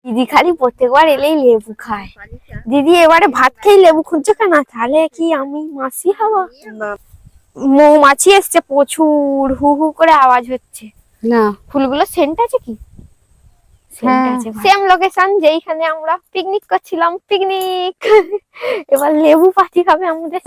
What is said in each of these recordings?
দিদি খালি প্রত্যেকবার এলেই লেবু খায়। দিদি এবারে ভাত খেয়ে লেবু খুঁজছে কেন? তাহলে কি আমি মাসি হবো? মৌমাছি এসছে প্রচুর, হু হু করে আওয়াজ হচ্ছে। না ফুলগুলো সেন্ট আছে কি? সেন্ট আছে। সেম লোকেশন যেইখানে আমরা পিকনিক করছিলাম, পিকনিক। এবার লেবু পাতি খাবে আমাদের।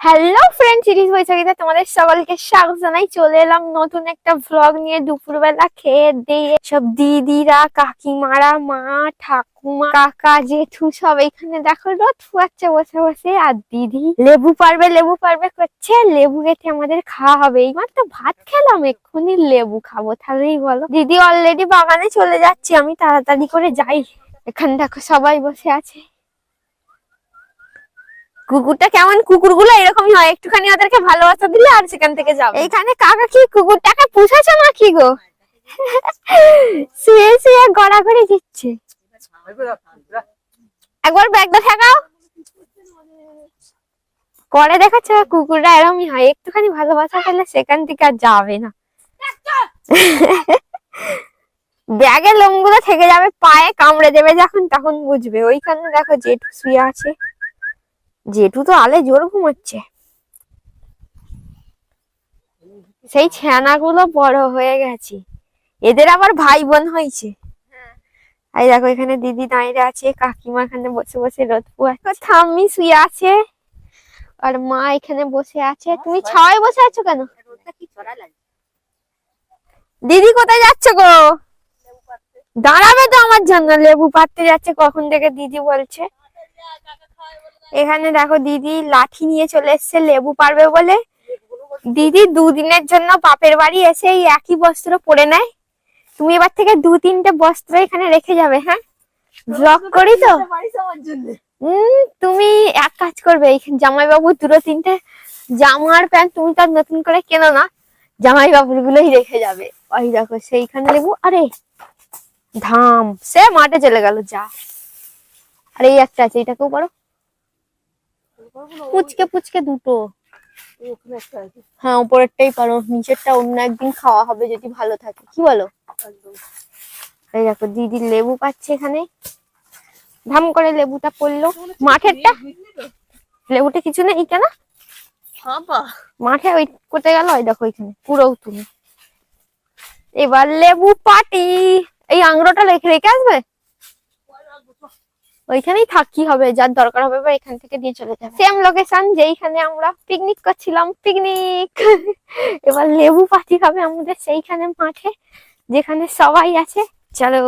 হ্যালো ফ্রেন্ড, সিরিজ বৈশাখীতে তোমাদের সকলকে স্বাগত জানাই। চলে এলাম নতুন একটা ভ্লগ নিয়ে। দুপুরবেলা খেয়ে দিয়ে সব দিদিরা, কাকিমারা, মা, ঠাকুমা, কাকা, জেঠু সব এখানে দেখো রোদ ফুয়াচ্ছে বসে বসে। আর দিদি লেবু পারবে করছে। লেবু কেটে আমাদের খাওয়া হবে। এইমাত্র ভাত খেলাম, এক্ষুনি লেবু খাবো। তাহলেই বলো। দিদি অলরেডি বাগানে চলে যাচ্ছে, আমি তাড়াতাড়ি করে যাই। এখানে দেখো সবাই বসে আছে। কুকুরটা কেমন? কুকুরগুলো এরকমই হয়, একটুখানি ওদেরকে ভালোবাসা দিলে আর সেখান থেকে যাবে। এইখানে কাকা কি কুকুরটাকে পুষেছে নাকি গো? শুয়ে শুয়ে গড়াগড়ি দিচ্ছে। একবার ব্যাগটা ঠেকাও করে দেখাচ্ছে। কুকুররা এরকমই হয়, একটুখানি ভালোবাসা পেলে সেখান থেকে আর যাবে না। ব্যাগের লোমগুলো থেকে যাবে, পায়ে কামড়ে দেবে যখন, তখন বুঝবে। ওইখানে দেখো জেঠু শুয়ে আছে। জেঠু তো আলে জোর ঘুমাচ্ছে। সেই ছানাগুলো বড় হয়ে গেছে, এদের আবার ভাই বোন হয়েছে। এই দেখো এখানে দিদি দাঁড়িয়ে আছে, কাকিমা এখানে বসে বসে রোদ পোয়াচ্ছে, ঠাম্মি শুয়ে আছে, আর মা এখানে বসে আছে। তুমি ছাওয়ায় বসে আছো কেন? দিদি কোথায় যাচ্ছে গো? দাঁড়াবে তো আমার জন্য। লেবু পাড়তে যাচ্ছে কখন থেকে দিদি বলছে। এখানে দেখো দিদি লাঠি নিয়ে চলে এসছে লেবু পারবে বলে। দিদি দুদিনের জন্য বাপের বাড়ি এসে এই একই বস্ত্র পরে নেয়। তুমি এবার থেকে 2-3টে বস্ত্র এখানে রেখে যাবে। হ্যাঁ, ব্লগ করি তো। তুমি এক কাজ করবে, জামাইবাবু 2-3টে জামা আর প্যান্ট তুমি তো নতুন করে কেনো না, জামাইবাবুর গুলোই রেখে যাবে। ওই দেখো সেইখানে লেবু। আরে ধাম, সে মাঠে চলে গেল যা। আর এই একটা আছে, এটাকেও পারো। পুচকে পুচকে দুটো। হ্যাঁ, উপরেরটাই পারো, নিচেরটা অন্য একদিন খাওয়া হবে যদি ভালো থাকে। কি বলো? এই দেখো দিদি লেবু পাচ্ছে এখানে। ধাম করে লেবুটা পড়লো। মাঠেরটা লেবুটা কিছু নেই কেন? মাঠে ওই কোথায় গেল? ওই দেখো এখানে পুরো তুমি। এবার লেবু পাটি। এই আংরোটা রেখে আসবে, ওইখানেই থাকি হবে, যার দরকার হবে বা এখান থেকে দিয়ে চলে যাবে। সেম লোকেশন যেইখানে আমরা পিকনিক করছিলাম, পিকনিক। এবার লেবু পাতি খাবে আমাদের সেইখানে মাঠে, যেখানে সবাই আছে। চলো।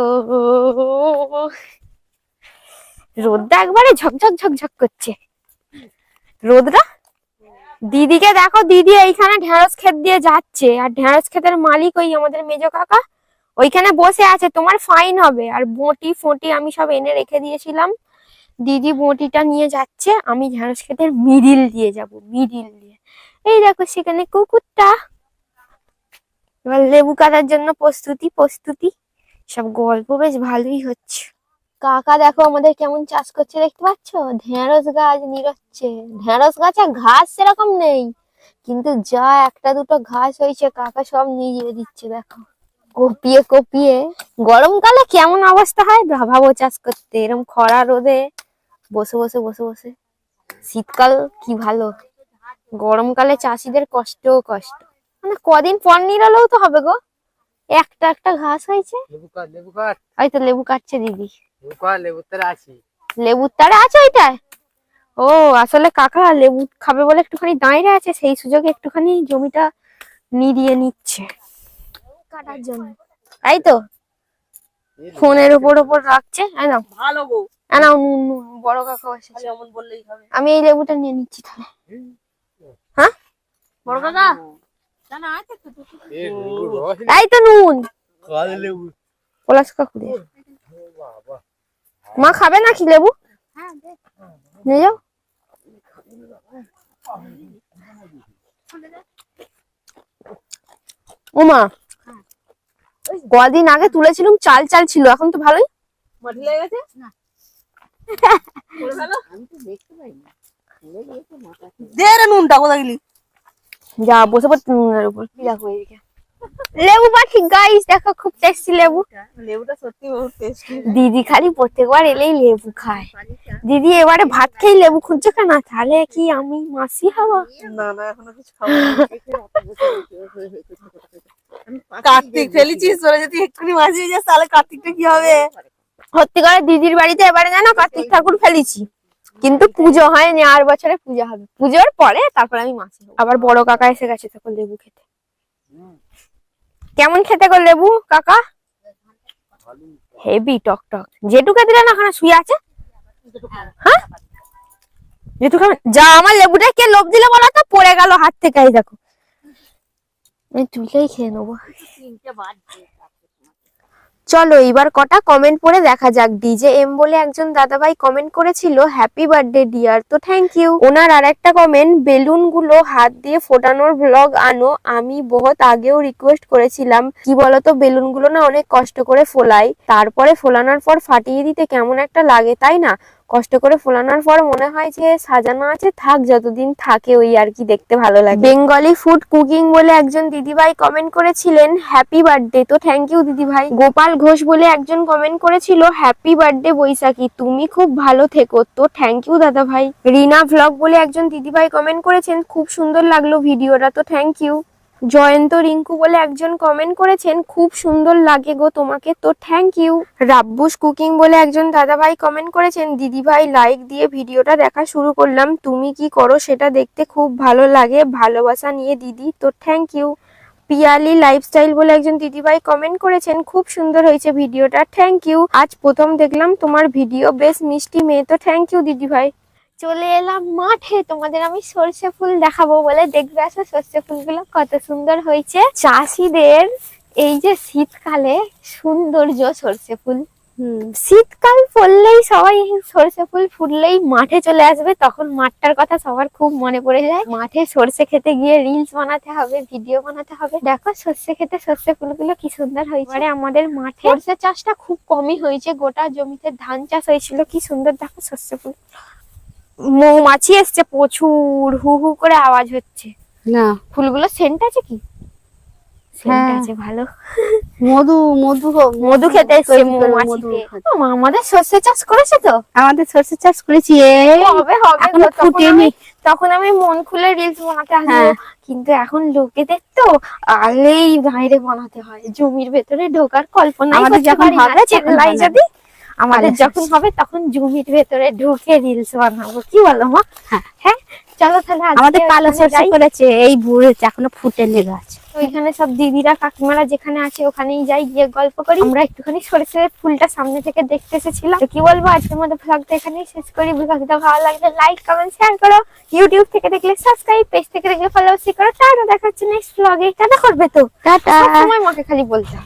রোদটা একবারে ঝকঝক ঝকঝক করছে রোদটা। দিদিকে দেখো, দিদি এইখানে ঢেঁড়স ক্ষেত দিয়ে যাচ্ছে, আর ঢেঁড়স ক্ষেতের মালিক ওই আমাদের মেজো কাকা ওইখানে বসে আছে। তোমার ফাইন হবে। আর বটি ফটি আমি সব এনে রেখে দিয়েছিলাম। দিদি বটিটা নিয়ে যাচ্ছে, আমি ঢেঁড়স ক্ষেতের মিডিল দিয়ে যাব, মিডিল দিয়ে। এই দেখো সেখানে কুকুরটা। এবার লেবু কাটার জন্য প্রস্তুতি। সব গল্প বেশ ভালোই হচ্ছে। কাকা দেখো আমাদের কেমন চাষ করছে, দেখতে পাচ্ছ? ঢেঁড়স গাছ নিরচ্ছে। ঢেঁড়স গাছে ঘাস সেরকম নেই, কিন্তু যা একটা দুটো ঘাস হয়েছে কাকা সব নিয়ে দিচ্ছে। দেখো কপিয়ে কপিয়ে। গরমকালে কেমন অবস্থা হয় ভাবো চাষ করতে, এরকম খরা রোদে বসে বসে। শীতকাল কি ভালো, গরমকালে চাষিদের কষ্ট। মানে কদিন পর নিরালেও তো হবে গো। একটা একটা ঘাস হয়েছে। হয়তো লেবু কাটছে দিদি। লেবুর তারে আছে ওইটায়। ও আসলে কাকা লেবু খাবে বলে একটুখানি দাঁড়িয়ে আছে, সেই সুযোগে একটুখানি জমিটা নিড়িয়ে নিচ্ছে কাটার জন্য। তাই তো ফোনের উপর রাখছে। নাও নুন, বড় কাকা এসেছে। আমি এই লেবুটা নিয়ে নিচ্ছি তাহলে। হ্যাঁ বড় কাকা, তাই তো নুন পলাশ কাকু। মা খাবে নাকি লেবু? নিয়ে যাও। ও মা, কদিন আগে তুলেছিলাম চাল ছিল, এখন তো ভালোই দে রে নুনটা, কোথায় গেলি? যা বসে পড়তে নুনের উপর। কি দেখো এইদিকে লেবু পাখি গাইস, দেখো খুব টেস্টি লেবু। লেবুটা সত্যি বহুত টেস্টি। দিদি খালি প্রত্যেকবার এলেই লেবু খায়। দিদি এবারে ভাত খেয়ে লেবু খুঁজছে কেন? তাহলে কি আমি মাসি হবো? না না, এখনো কিছু খাবো না। কার্তিক ফেলেছিস, তোরা যদি এক্ষুনি মাঝে যাস তাহলে কার্তিকটা কি হবে? সত্যি করে দিদির বাড়িতে এবারে জানো কার্তিক ঠাকুর ফেলেছি, কিন্তু পুজো হয়নি। আর বছরে পূজা হবে, পুজোর পরে তারপর আমি মাসি হবো। আবার বড় কাকা এসে গেছে তখন লেবু খেতে। কেমন খেতে গো লেবু কাকা? হেভি টক টক। জেঠুকে দিলে না, ওখানে শুয়ে আছে। হ্যাঁ জেঠু খাবে? যা, আমার লেবুটা কে লোভ দিলে বলো তো, পড়ে গেল হাত থেকে। এই দেখো, আমি তুলেই খেয়ে নেবো। চলো এবার কটা কমেন্ট পড়ে দেখা যাক। ডিজে এম বলে একজন দাদাভাই কমেন্ট করেছিল হ্যাপি বার্থডে ডিয়ার, তো থ্যাংক ইউ। ওনার আর একটা কমেন্ট, বেলুন গুলো হাত দিয়ে ফোটানোর ব্লগ আনো। আমি বহুত আগেও রিকোয়েস্ট করেছিলাম, কি বলতো বেলুন গুলো না অনেক কষ্ট করে ফোলাই, তারপরে ফোলানোর পর ফাটিয়ে দিতে কেমন একটা লাগে তাই না? কষ্ট করে ফোলানোর পর মনে হয় যে সাজানো আছে, থাক যতদিন থাকে, ওই আর কি, দেখতে ভালো লাগে। বেঙ্গলি ফুড কুকিং বলে একজন দিদিভাই কমেন্ট করেছিলেন হ্যাপি বার্থডে, তো থ্যাংক ইউ দিদিভাই। গোপাল ঘোষ বলে একজন কমেন্ট করেছিল হ্যাপি বার্থডে বৈশাখী, তুমি খুব ভালো থেকো, তো থ্যাংক ইউ দাদা ভাই। রিনা ভ্লগ বলে একজন দিদিভাই কমেন্ট করেছেন খুব সুন্দর লাগলো ভিডিওটা, তো থ্যাংক ইউ। জয়ন্ত রিঙ্কু বলে একজন কমেন্ট করেছেন খুব সুন্দর লাগে গো তোমাকে, তো থ্যাংক ইউ। রাব্বুস কুকিং বলে একজন দাদাভাই কমেন্ট করেছেন দিদিভাই লাইক দিয়ে ভিডিওটা দেখা শুরু করলাম, তুমি কি করো সেটা দেখতে খুব ভালো লাগে, ভালোবাসা নিয়ে দিদি, তো থ্যাংক ইউ। পিয়ালি লাইফস্টাইল বলে একজন দিদিভাই কমেন্ট করেছেন খুব সুন্দর হয়েছে ভিডিওটা, থ্যাংক ইউ। আজ প্রথম দেখলাম তোমার ভিডিও, বেশ মিষ্টি মেয়ে, তো থ্যাংক ইউ দিদিভাই। চলে এলাম মাঠে, তোমাদের আমি সর্ষে ফুল দেখাবো বলে, দেখবে আসো সর্ষে ফুলগুলো কত সুন্দর হয়েছে। চাষিদের এই যে শীতকালে সৌন্দর্য সর্ষে ফুল, শীতকাল পড়লেই সবাই সর্ষে ফুল ফুটলেই মাঠে চলে আসবে, তখন মাঠটার কথা সবার খুব মনে পড়ে যায়। মাঠে সর্ষে খেতে গিয়ে রিলস বানাতে হবে, ভিডিও বানাতে হবে। দেখো সর্ষে খেতে সর্ষে ফুলগুলো কি সুন্দর হয়েছে। এবারে আমাদের মাঠে সর্ষে চাষটা খুব কমই হয়েছে, গোটা জমিতে ধান চাষ হয়েছিল, কি সুন্দর দেখো সর্ষে ফুল। মৌমাছি এসছে প্রচুর, হু হু করে আওয়াজ হচ্ছে। না ফুলগুলো সেন্ট আছে কি? সেন্ট আছে ভালো। মধু মধু মধু খেতে এসছে মৌমাছিতে। আমাদের সর্ষে চাষ করেছে তো, আমাদের সর্ষে চাষ করেছি, হবে হবে এখনো গো, ফুটেনি। তখন আমি মন খুলে রিলস বানাতে আসবো। হ্যাঁ। কিন্তু এখন লোকেদের তো আলেই বাইরে বানাতে হয়, জমির ভেতরে ঢোকার কল্পনা আমাদের যখন হবে তখন লাই বানাবো। যদি আমাদের ভালো যখন হবে তখন জমির ভেতরে ঢুকে রিলস বানাবো, কি বলো মা? হ্যাঁ। হ্যাঁ চলো তাহলে আজকে আমাদের কালো ওখানে সর্ষে যাই। করেছে, এই বুড়ে এখনো ফুটেনি গাছ। ওইখানে সব দিদিরা কাকিমারা যেখানে আছে ওখানেই যাই, গিয়ে গল্প করি। আমরা একটুখানি সরষে ফুলটা সামনে থেকে দেখতে এসেছিলাম। তো কি বলবো, আজকের মধ্যে ভ্লগটা এখানেই শেষ করি। ভ্লগটা ভালো লাগলে লাইক কমেন্ট শেয়ার করো, ইউটিউব থেকে দেখলে সাবস্ক্রাইব, পেজ থেকে দেখলে ফলো করো। টাটা, দেখা হচ্ছে নেক্সট ভ্লগে। টাটা করবে তো? টাটা। সবসময় মাকে খালি বলতে হয়।